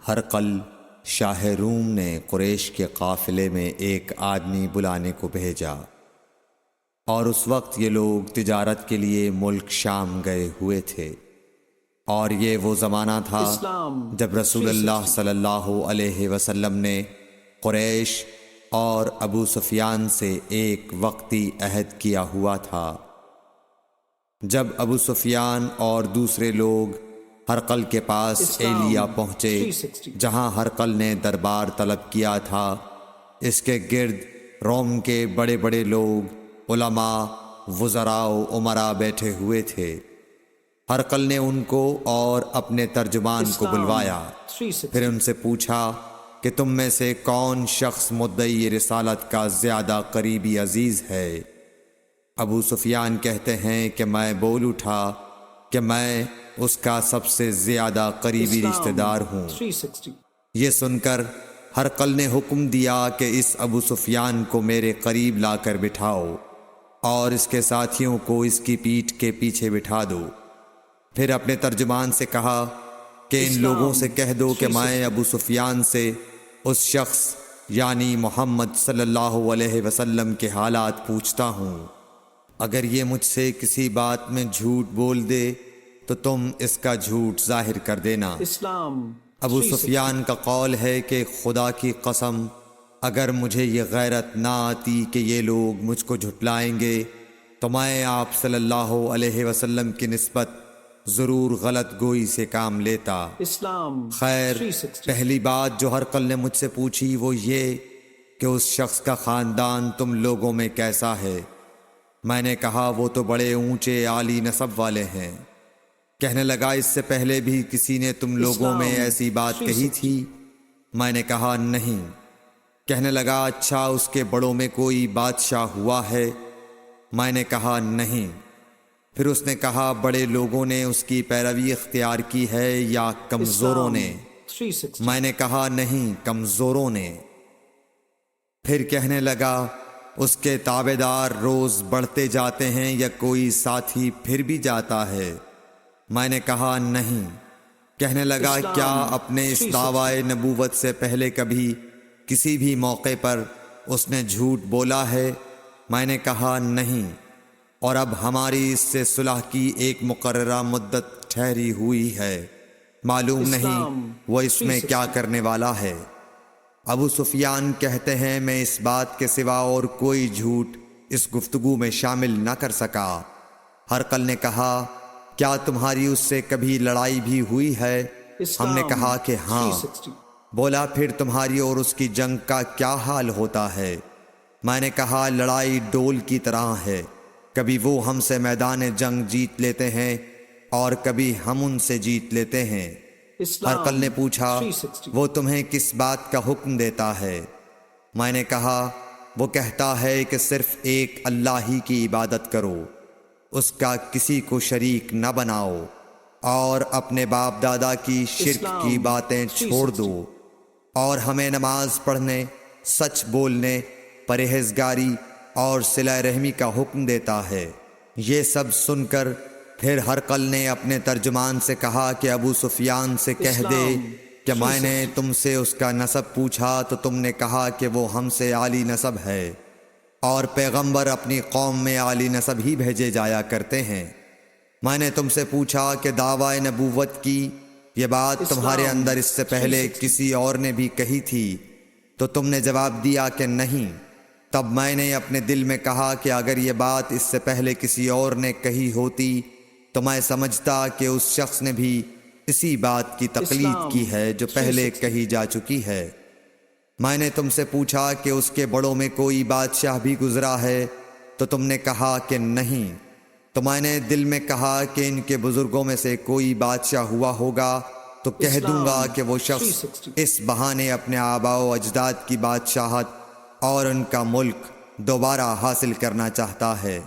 ہرقل شاہ روم نے قریش کے قافلے میں ایک آدمی بلانے کو بھیجا، اور اس وقت یہ لوگ تجارت کے لیے ملک شام گئے ہوئے تھے، اور یہ وہ زمانہ تھا جب رسول اللہ صلی اللہ علیہ وسلم نے قریش اور ابو سفیان سے ایک وقتی عہد کیا ہوا تھا۔ جب ابو سفیان اور دوسرے لوگ ہرقل کے پاس ایلیا پہنچے جہاں ہرقل نے دربار طلب کیا تھا، اس کے گرد روم کے بڑے بڑے لوگ، علماء، وزراء و امراء بیٹھے ہوئے تھے۔ ہرقل نے ان کو اور اپنے ترجمان کو بلوایا، پھر ان سے پوچھا کہ تم میں سے کون شخص مدعی رسالت کا زیادہ قریبی عزیز ہے؟ ابو سفیان کہتے ہیں کہ میں بول اٹھا کہ میں اس کا سب سے زیادہ قریبی رشتہ دار ہوں۔ یہ سن کر ہرقل نے حکم دیا کہ اس ابو سفیان کو میرے قریب لا کر بٹھاؤ اور اس کے ساتھیوں کو اس کی پیٹھ کے پیچھے بٹھا دو۔ پھر اپنے ترجمان سے کہا کہ ان لوگوں سے کہہ دو کہ میں ابو سفیان سے اس شخص یعنی محمد صلی اللہ علیہ وسلم کے حالات پوچھتا ہوں، اگر یہ مجھ سے کسی بات میں جھوٹ بول دے تو تم اس کا جھوٹ ظاہر کر دینا۔ ابو سفیان کا قول ہے کہ خدا کی قسم اگر مجھے یہ غیرت نہ آتی کہ یہ لوگ مجھ کو جھٹلائیں گے تو میں آپ صلی اللہ علیہ وسلم کی نسبت ضرور غلط گوئی سے کام لیتا۔ خیر، پہلی بات جو ہرقل نے مجھ سے پوچھی وہ یہ کہ اس شخص کا خاندان تم لوگوں میں کیسا ہے؟ میں نے کہا وہ تو بڑے اونچے عالی نسب والے ہیں۔ کہنے لگا اس سے پہلے بھی کسی نے تم لوگوں میں ایسی بات کہی تھی؟ میں نے کہا نہیں۔ کہنے لگا اچھا اس کے بڑوں میں کوئی بادشاہ ہوا ہے؟ میں نے کہا نہیں۔ پھر اس نے کہا بڑے لوگوں نے اس کی پیروی اختیار کی ہے یا کمزوروں نے؟ میں نے کہا نہیں، کمزوروں نے۔ پھر کہنے لگا اس کے تابعدار روز بڑھتے جاتے ہیں یا کوئی ساتھی پھر بھی جاتا ہے؟ میں نے کہا نہیں۔ کہنے لگا کیا اپنے اس دعوی نبوت سے پہلے کبھی کسی بھی موقع پر اس نے جھوٹ بولا ہے؟ میں نے کہا نہیں، اور اب ہماری اس سے صلح کی ایک مقررہ مدت ٹھہری ہوئی ہے، معلوم نہیں وہ اس میں کیا کرنے والا ہے۔ ابو سفیان کہتے ہیں میں اس بات کے سوا اور کوئی جھوٹ اس گفتگو میں شامل نہ کر سکا۔ ہرقل نے کہا کیا تمہاری اس سے کبھی لڑائی بھی ہوئی ہے؟ ہم نے کہا کہ ہاں۔ بولا پھر تمہاری اور اس کی جنگ کا کیا حال ہوتا ہے؟ میں نے کہا لڑائی ڈول کی طرح ہے، کبھی وہ ہم سے میدان جنگ جیت لیتے ہیں اور کبھی ہم ان سے جیت لیتے ہیں۔ ہرقل نے پوچھا وہ تمہیں کس بات کا حکم دیتا ہے؟ میں نے کہا وہ کہتا ہے کہ صرف ایک اللہ ہی کی عبادت کرو، اس کا کسی کو شریک نہ بناؤ، اور اپنے باپ دادا کی شرک کی باتیں چھوڑ دو، اور ہمیں نماز پڑھنے، سچ بولنے، پرہیزگاری اور صلہ رحمی کا حکم دیتا ہے۔ یہ سب سن کر پھر ہرقل نے اپنے ترجمان سے کہا کہ ابو سفیان سے کہہ دے کہ میں نے تم سے اس کا نسب پوچھا تو تم نے کہا کہ وہ ہم سے عالی نسب ہے، اور پیغمبر اپنی قوم میں عالی نسب ہی بھیجے جایا کرتے ہیں۔ میں نے تم سے پوچھا کہ دعوی نبوت کی یہ بات تمہارے اندر اس سے پہلے کسی اور نے بھی کہی تھی؟ تو تم نے جواب دیا کہ نہیں۔ تب میں نے اپنے دل میں کہا کہ اگر یہ بات اس سے پہلے کسی اور نے کہی ہوتی تو میں سمجھتا کہ اس شخص نے بھی اسی بات کی تقلید کی ہے جو پہلے کہی جا چکی ہے۔ میں نے تم سے پوچھا کہ اس کے بڑوں میں کوئی بادشاہ بھی گزرا ہے؟ تو تم نے کہا کہ نہیں۔ تو میں نے دل میں کہا کہ ان کے بزرگوں میں سے کوئی بادشاہ ہوا ہوگا تو کہہ دوں گا کہ وہ شخص اس بہانے اپنے آباء و اجداد کی بادشاہت اور ان کا ملک دوبارہ حاصل کرنا چاہتا ہے۔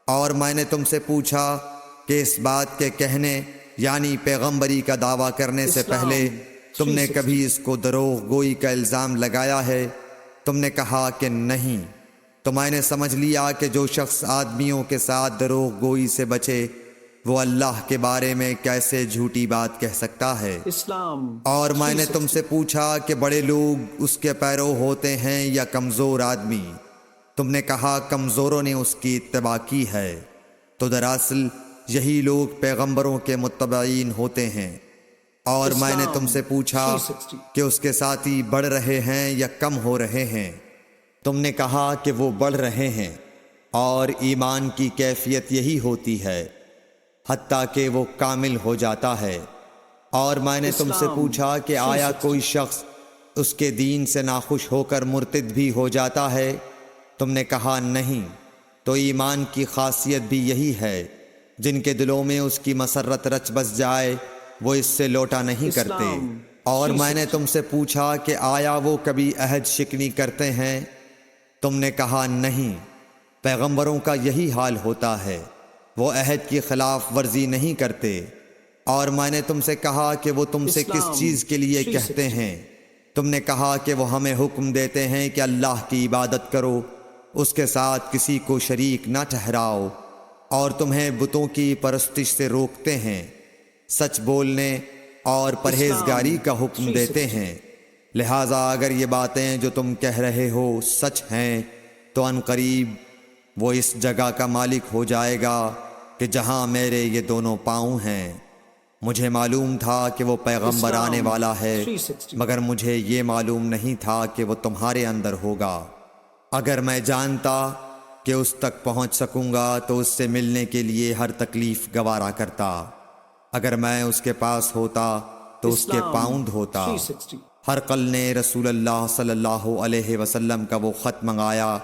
اور میں نے تم سے پوچھا کہ اس بات کے کہنے یعنی پیغمبری کا دعویٰ کرنے سے پہلے تم نے کبھی اس کو دروغ گوئی کا الزام لگایا ہے؟ تم نے کہا کہ نہیں۔ تو میں نے سمجھ لیا کہ جو شخص آدمیوں کے ساتھ دروغ گوئی سے بچے وہ اللہ کے بارے میں کیسے جھوٹی بات کہہ سکتا ہے؟ اور میں نے تم سے پوچھا کہ بڑے لوگ اس کے پیرو ہوتے ہیں یا کمزور آدمی؟ تم نے کہا کمزوروں نے اس کی اتباع کی ہے، تو دراصل یہی لوگ پیغمبروں کے متبعین ہوتے ہیں۔ اور میں نے تم سے پوچھا کہ اس کے ساتھی بڑھ رہے ہیں یا کم ہو رہے ہیں؟ تم نے کہا کہ وہ بڑھ رہے ہیں، اور ایمان کی کیفیت یہی ہوتی ہے حتیٰ کہ وہ کامل ہو جاتا ہے۔ اور میں نے تم سے پوچھا کہ آیا کوئی شخص اس کے دین سے ناخوش ہو کر مرتد بھی ہو جاتا ہے؟ تم نے کہا نہیں۔ تو ایمان کی خاصیت بھی یہی ہے، جن کے دلوں میں اس کی مسرت رچ بس جائے وہ اس سے لوٹا نہیں کرتے۔ اور میں نے تم سے پوچھا کہ آیا وہ کبھی عہد شکنی کرتے ہیں؟ تم نے کہا نہیں۔ پیغمبروں کا یہی حال ہوتا ہے، وہ عہد کی خلاف ورزی نہیں کرتے۔ اور میں نے تم سے کہا کہ وہ تم سے کس چیز کے لیے کہتے ہیں؟ تم نے کہا کہ وہ ہمیں حکم دیتے ہیں کہ اللہ کی عبادت کرو، اس کے ساتھ کسی کو شریک نہ ٹھہراؤ، اور تمہیں بتوں کی پرستش سے روکتے ہیں، سچ بولنے اور پرہیزگاری کا حکم دیتے ہیں۔ لہٰذا اگر یہ باتیں جو تم کہہ رہے ہو سچ ہیں تو ان قریب وہ اس جگہ کا مالک ہو جائے گا کہ جہاں میرے یہ دونوں پاؤں ہیں۔ مجھے معلوم تھا کہ وہ پیغمبر آنے والا ہے، مگر مجھے یہ معلوم نہیں تھا کہ وہ تمہارے اندر ہوگا۔ اگر میں جانتا کہ اس تک پہنچ سکوں گا تو اس سے ملنے کے لیے ہر تکلیف گوارا کرتا۔ اگر میں اس کے پاس ہوتا تو اس کے پاؤں دھوتا۔ ہرقل نے رسول اللہ صلی اللہ علیہ وسلم کا وہ خط منگایا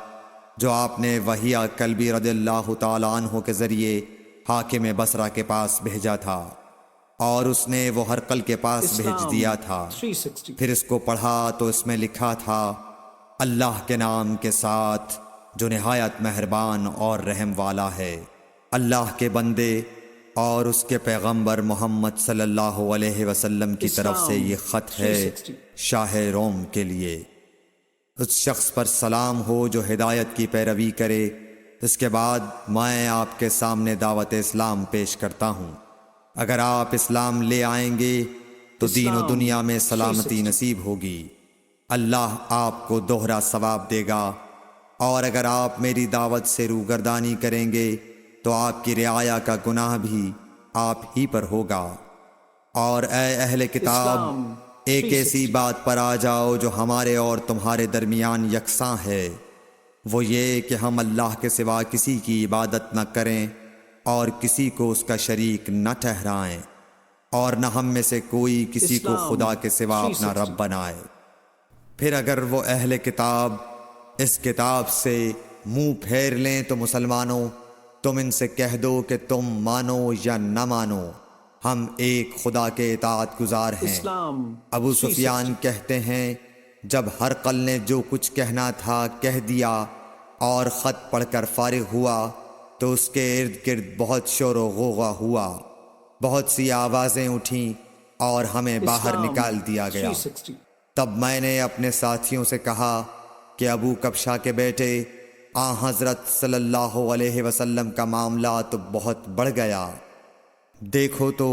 جو آپ نے وحیہ کلبی رضی اللہ تعالیٰ عنہ کے ذریعے حاکم بصرہ کے پاس بھیجا تھا، اور اس نے وہ ہرقل کے پاس بھیج دیا تھا۔ پھر اس کو پڑھا تو اس میں لکھا تھا، اللہ کے نام کے ساتھ جو نہایت مہربان اور رحم والا ہے۔ اللہ کے بندے اور اس کے پیغمبر محمد صلی اللہ علیہ وسلم کی طرف سے یہ خط ہے شاہ روم کے لیے۔ اس شخص پر سلام ہو جو ہدایت کی پیروی کرے۔ اس کے بعد میں آپ کے سامنے دعوت اسلام پیش کرتا ہوں۔ اگر آپ اسلام لے آئیں گے تو دین و دنیا میں سلامتی نصیب ہوگی، اللہ آپ کو دوہرا ثواب دے گا۔ اور اگر آپ میری دعوت سے روگردانی کریں گے تو آپ کی رعایا کا گناہ بھی آپ ہی پر ہوگا۔ اور اے اہل کتاب، ایک ایسی بات پر آ جاؤ جو ہمارے اور تمہارے درمیان یکساں ہے، وہ یہ کہ ہم اللہ کے سوا کسی کی عبادت نہ کریں اور کسی کو اس کا شریک نہ ٹھہرائیں، اور نہ ہم میں سے کوئی کسی کو خدا کے سوا اپنا رب بنائے۔ پھر اگر وہ اہل کتاب اس کتاب سے منہ پھیر لیں تو مسلمانوں، تم ان سے کہہ دو کہ تم مانو یا نہ مانو، ہم ایک خدا کے اطاعت گزار ہیں۔ ابو سفیان کہتے ہیں، جب ہرقل نے جو کچھ کہنا تھا کہہ دیا اور خط پڑھ کر فارغ ہوا تو اس کے ارد گرد بہت شور و غوغا ہوا، بہت سی آوازیں اٹھیں اور ہمیں باہر نکال دیا گیا۔ تب میں نے اپنے ساتھیوں سے کہا کہ ابو کبشہ کے بیٹے حضرت صلی اللہ علیہ وسلم کا معاملہ تو بہت بڑھ گیا۔ دیکھو تو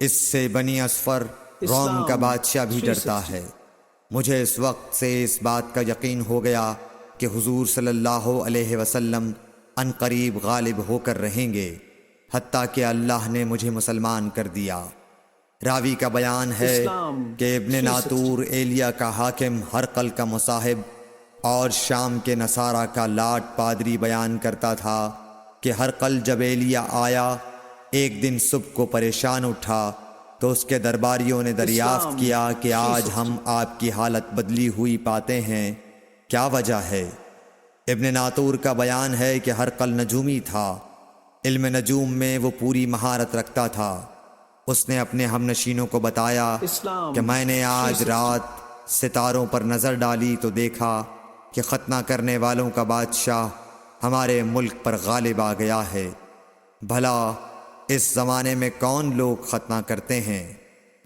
اس سے بنی اصفر روم کا بادشاہ بھی ڈرتا ہے۔ مجھے اس وقت سے اس بات کا یقین ہو گیا کہ حضور صلی اللہ علیہ وسلم ان قریب غالب ہو کر رہیں گے، حتیٰ کہ اللہ نے مجھے مسلمان کر دیا۔ راوی کا بیان ہے کہ ابن ناطور ایلیا کا حاکم ہرقل کا مصاحب اور شام کے نصارہ کا لاٹ پادری بیان کرتا تھا کہ ہرقل جب ایلیا آیا ایک دن صبح کو پریشان اٹھا تو اس کے درباریوں نے دریافت کیا کہ آج ہم آپ کی حالت بدلی ہوئی پاتے ہیں، کیا وجہ ہے؟ ابن ناطور کا بیان ہے کہ ہرقل نجومی تھا، علم نجوم میں وہ پوری مہارت رکھتا تھا۔ اس نے اپنے ہم نشینوں کو بتایا کہ میں نے آج رات ستاروں پر نظر ڈالی تو دیکھا کہ ختنہ کرنے والوں کا بادشاہ ہمارے ملک پر غالب آ گیا ہے۔ بھلا اس زمانے میں کون لوگ ختنہ کرتے ہیں؟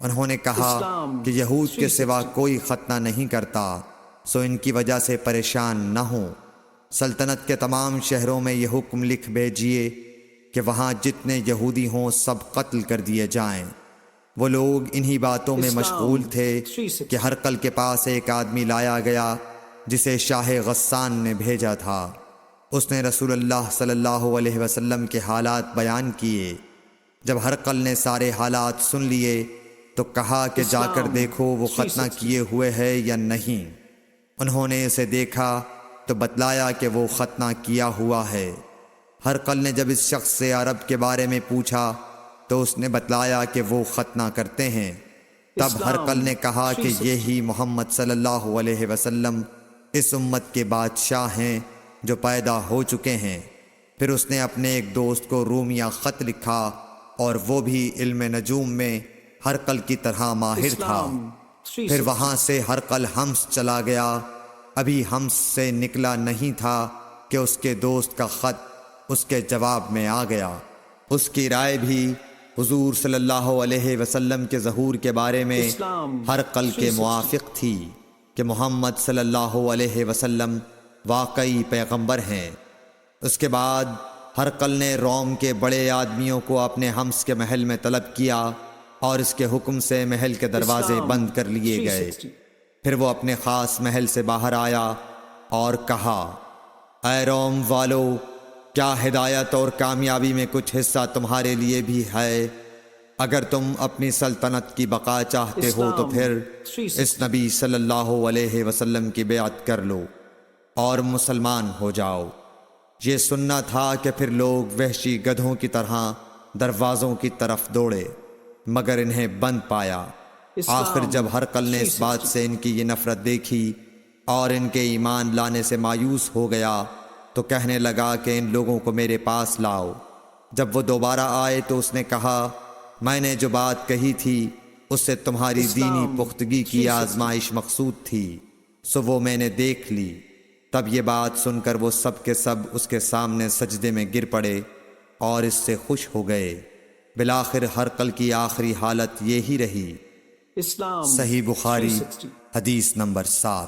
انہوں نے کہا کہ یہود کے سوا کوئی ختنہ نہیں کرتا، سو ان کی وجہ سے پریشان نہ ہوں۔ سلطنت کے تمام شہروں میں یہ حکم لکھ بھیجیے کہ وہاں جتنے یہودی ہوں سب قتل کر دیے جائیں۔ وہ لوگ انہی باتوں میں مشغول تھے کہ ہرقل کے پاس ایک آدمی لایا گیا جسے شاہ غسان نے بھیجا تھا۔ اس نے رسول اللہ صلی اللہ علیہ وسلم کے حالات بیان کیے۔ جب ہرقل نے سارے حالات سن لیے تو کہا کہ جا کر دیکھو وہ ختنہ کیے ہوئے ہے یا نہیں۔ انہوں نے اسے دیکھا تو بتلایا کہ وہ ختنہ کیا ہوا ہے۔ ہرقل نے جب اس شخص سے عرب کے بارے میں پوچھا تو اس نے بتلایا کہ وہ ختنہ کرتے ہیں۔ تب ہرقل نے کہا کہ یہی محمد صلی اللہ علیہ وسلم اس امت کے بادشاہ ہیں جو پیدا ہو چکے ہیں۔ پھر اس نے اپنے ایک دوست کو رومیہ خط لکھا اور وہ بھی علم نجوم میں ہرقل کی طرح ماہر تھا۔ پھر وہاں سے ہرقل حمص چلا گیا۔ ابھی حمص سے نکلا نہیں تھا کہ اس کے دوست کا خط اس کے جواب میں آ گیا۔ اس کی رائے بھی حضور صلی اللہ علیہ وسلم کے ظہور کے بارے میں ہرقل کے موافق تھی کہ محمد صلی اللہ علیہ وسلم واقعی پیغمبر ہیں۔ اس کے بعد ہرقل نے روم کے بڑے آدمیوں کو اپنے حمص کے محل میں طلب کیا اور اس کے حکم سے محل کے دروازے بند کر لیے گئے۔ پھر وہ اپنے خاص محل سے باہر آیا اور کہا، اے روم والو، کیا ہدایت اور کامیابی میں کچھ حصہ تمہارے لیے بھی ہے؟ اگر تم اپنی سلطنت کی بقا چاہتے ہو تو پھر اس نبی صلی اللہ علیہ وسلم کی بیعت کر لو اور مسلمان ہو جاؤ۔ یہ سننا تھا کہ پھر لوگ وحشی گدھوں کی طرح دروازوں کی طرف دوڑے مگر انہیں بند پایا۔ آخر جب ہرقل نے اس بات سے ان کی یہ نفرت دیکھی اور ان کے ایمان لانے سے مایوس ہو گیا تو کہنے لگا کہ ان لوگوں کو میرے پاس لاؤ۔ جب وہ دوبارہ آئے تو اس نے کہا، میں نے جو بات کہی تھی اس سے تمہاری دینی پختگی کی آزمائش مقصود تھی، سو وہ میں نے دیکھ لی۔ تب یہ بات سن کر وہ سب کے سب اس کے سامنے سجدے میں گر پڑے اور اس سے خوش ہو گئے۔ بالآخر ہرقل کی آخری حالت یہی رہی۔ صحیح بخاری حدیث نمبر 7۔